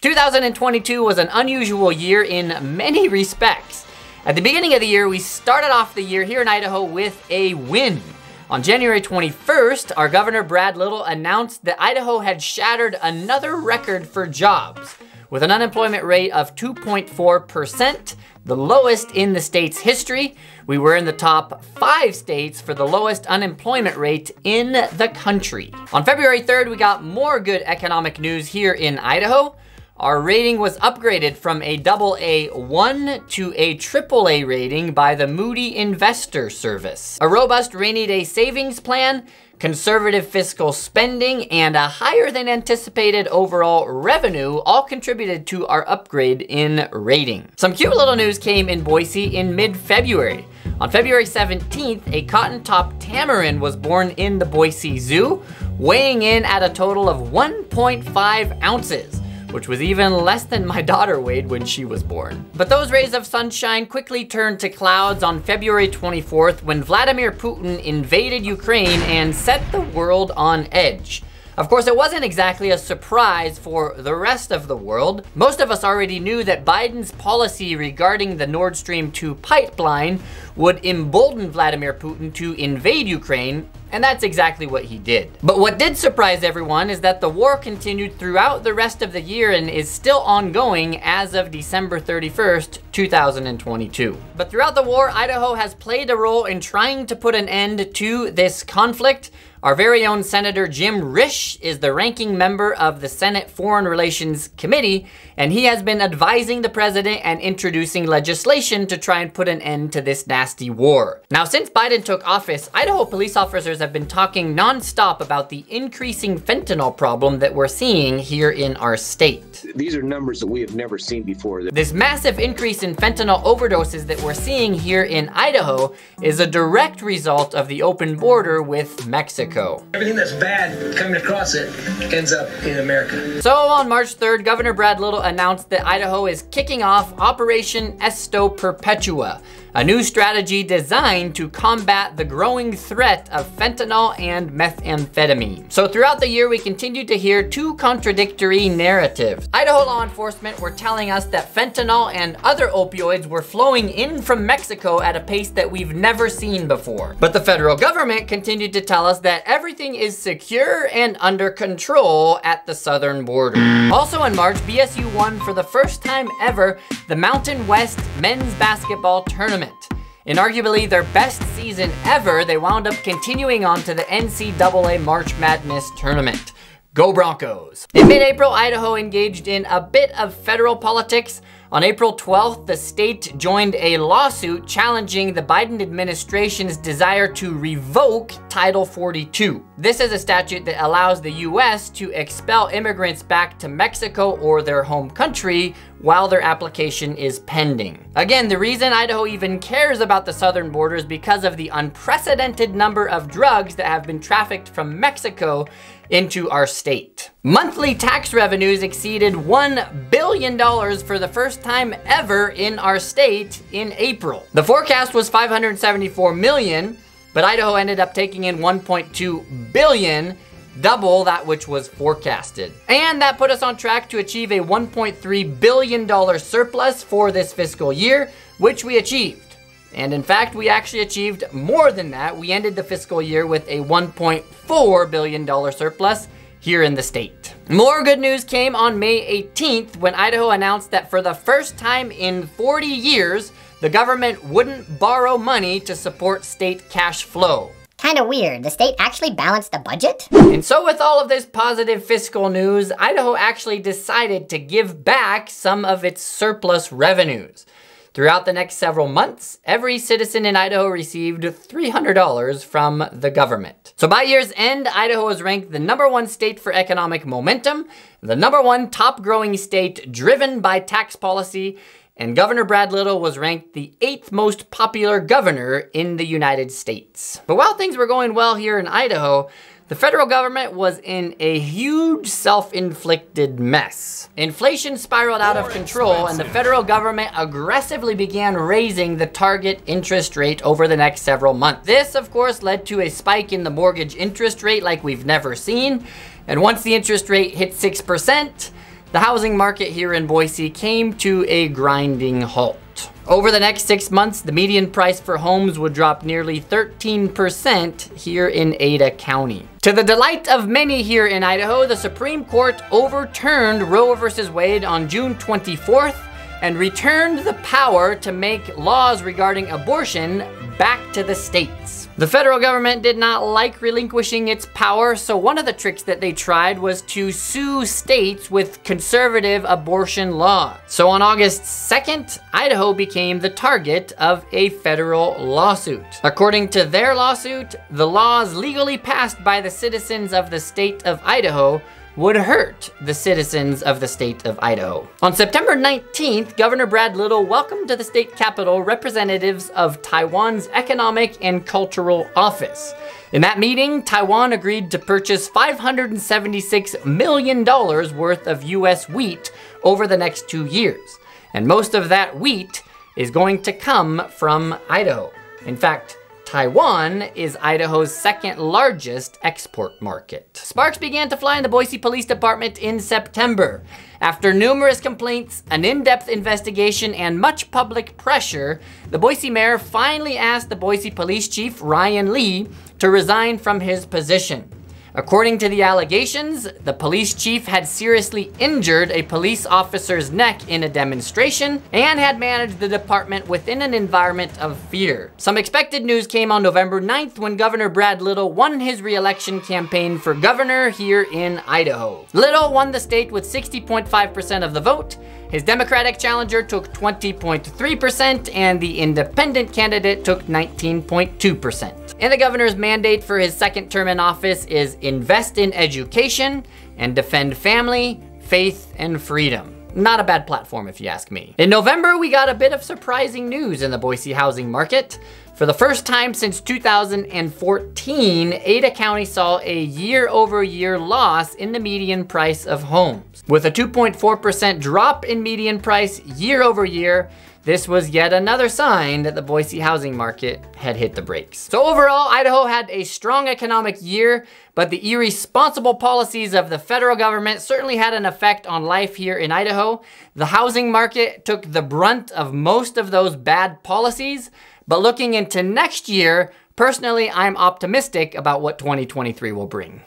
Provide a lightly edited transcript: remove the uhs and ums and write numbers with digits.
2022 was an unusual year in many respects. At the beginning of the year, we started off the year here in Idaho with a win. On January 21st, our Governor Brad Little announced that Idaho had shattered another record for jobs, with an unemployment rate of 2.4%, the lowest in the state's history. We were in the top 5 states for the lowest unemployment rate in the country. On February 3rd, we got more good economic news here in Idaho. Our rating was upgraded from a AA1 to a AAA rating by the Moody Investor Service. A robust rainy day savings plan, conservative fiscal spending, and a higher than anticipated overall revenue all contributed to our upgrade in rating. Some cute little news came in Boise in mid-February. On February 17th, a cotton-topped tamarin was born in the Boise Zoo, weighing in at a total of 1.5 ounces. Which was even less than my daughter weighed when she was born. But those rays of sunshine quickly turned to clouds on February 24th when Vladimir Putin invaded Ukraine and set the world on edge. Of course, it wasn't exactly a surprise for the rest of the world. Most of us already knew that Biden's policy regarding the Nord Stream 2 pipeline would embolden Vladimir Putin to invade Ukraine, and that's exactly what he did. But what did surprise everyone is that the war continued throughout the rest of the year and is still ongoing as of December 31st, 2022. But throughout the war, Idaho has played a role in trying to put an end to this conflict. Our very own Senator Jim Risch is the ranking member of the Senate Foreign Relations Committee, and he has been advising the president and introducing legislation to try and put an end to this nasty war. Now, since Biden took office, Idaho police officers have been talking nonstop about the increasing fentanyl problem that we're seeing here in our state. These are numbers that we have never seen before. This massive increase in fentanyl overdoses that we're seeing here in Idaho is a direct result of the open border with Mexico. Everything that's bad coming across it ends up in America. So on March 3rd, Governor Brad Little announced that Idaho is kicking off Operation Esto Perpetua, a new strategy designed to combat the growing threat of fentanyl and methamphetamine. So throughout the year, we continued to hear two contradictory narratives. Idaho law enforcement were telling us that fentanyl and other opioids were flowing in from Mexico at a pace that we've never seen before. But the federal government continued to tell us that everything is secure and under control at the southern border. Also in March, BSU won for the first time ever the Mountain West Men's Basketball Tournament. In arguably their best season ever, they wound up continuing on to the NCAA March Madness Tournament. Go Broncos! In mid-April, Idaho engaged in a bit of federal politics. On April 12th, the state joined a lawsuit challenging the Biden administration's desire to revoke Title 42. This is a statute that allows the US to expel immigrants back to Mexico or their home country while their application is pending. Again, the reason Idaho even cares about the southern border is because of the unprecedented number of drugs that have been trafficked from Mexico into our state. Monthly tax revenues exceeded $1 billion for the first time ever in our state in April. The forecast was $574 million, but Idaho ended up taking in $1.2 billion, double that which was forecasted. And that put us on track to achieve a $1.3 billion surplus for this fiscal year, which we achieved. And in fact, we actually achieved more than that. We ended the fiscal year with a $1.4 billion surplus here in the state. More good news came on May 18th when Idaho announced that for the first time in 40 years, the government wouldn't borrow money to support state cash flow. Kinda weird, the state actually balanced the budget? And so with all of this positive fiscal news, Idaho actually decided to give back some of its surplus revenues. Throughout the next several months, every citizen in Idaho received $300 from the government. So by year's end, Idaho was ranked the #1 state for economic momentum, the #1 top growing state driven by tax policy, and Governor Brad Little was ranked the 8th most popular governor in the United States. But while things were going well here in Idaho, the federal government was in a huge self-inflicted mess. Inflation spiraled out of control and the federal government aggressively began raising the target interest rate over the next several months. This, of course, led to a spike in the mortgage interest rate like we've never seen. And once the interest rate hit 6%, the housing market here in Boise came to a grinding halt. Over the next 6 months, the median price for homes would drop nearly 13% here in Ada County. To the delight of many here in Idaho, the Supreme Court overturned Roe v. Wade on June 24th and returned the power to make laws regarding abortion back to the states. The federal government did not like relinquishing its power, so one of the tricks that they tried was to sue states with conservative abortion laws. So on August 2nd, Idaho became the target of a federal lawsuit. According to their lawsuit, the laws legally passed by the citizens of the state of Idaho would hurt the citizens of the state of Idaho. On September 19th, Governor Brad Little welcomed to the state capitol representatives of Taiwan's Economic and Cultural Office. In that meeting, Taiwan agreed to purchase $576 million worth of US wheat over the next 2 years. And most of that wheat is going to come from Idaho. In fact, Taiwan is Idaho's second largest export market. Sparks began to fly in the Boise Police Department in September. After numerous complaints, an in-depth investigation, and much public pressure, the Boise mayor finally asked the Boise Police Chief, Ryan Lee, to resign from his position. According to the allegations, the police chief had seriously injured a police officer's neck in a demonstration and had managed the department within an environment of fear. Some expected news came on November 9th when Governor Brad Little won his re-election campaign for governor here in Idaho. Little won the state with 60.5% of the vote. His Democratic challenger took 20.3%, and the independent candidate took 19.2%. And the governor's mandate for his second term in office is invest in education and defend family, faith, and freedom. Not a bad platform if you ask me. In November, we got a bit of surprising news in the Boise housing market. For the first time since 2014, Ada County saw a year-over-year loss in the median price of homes. With a 2.4% drop in median price year over year, this was yet another sign that the Boise housing market had hit the brakes. So overall, Idaho had a strong economic year, but the irresponsible policies of the federal government certainly had an effect on life here in Idaho. The housing market took the brunt of most of those bad policies, but looking into next year, personally, I'm optimistic about what 2023 will bring.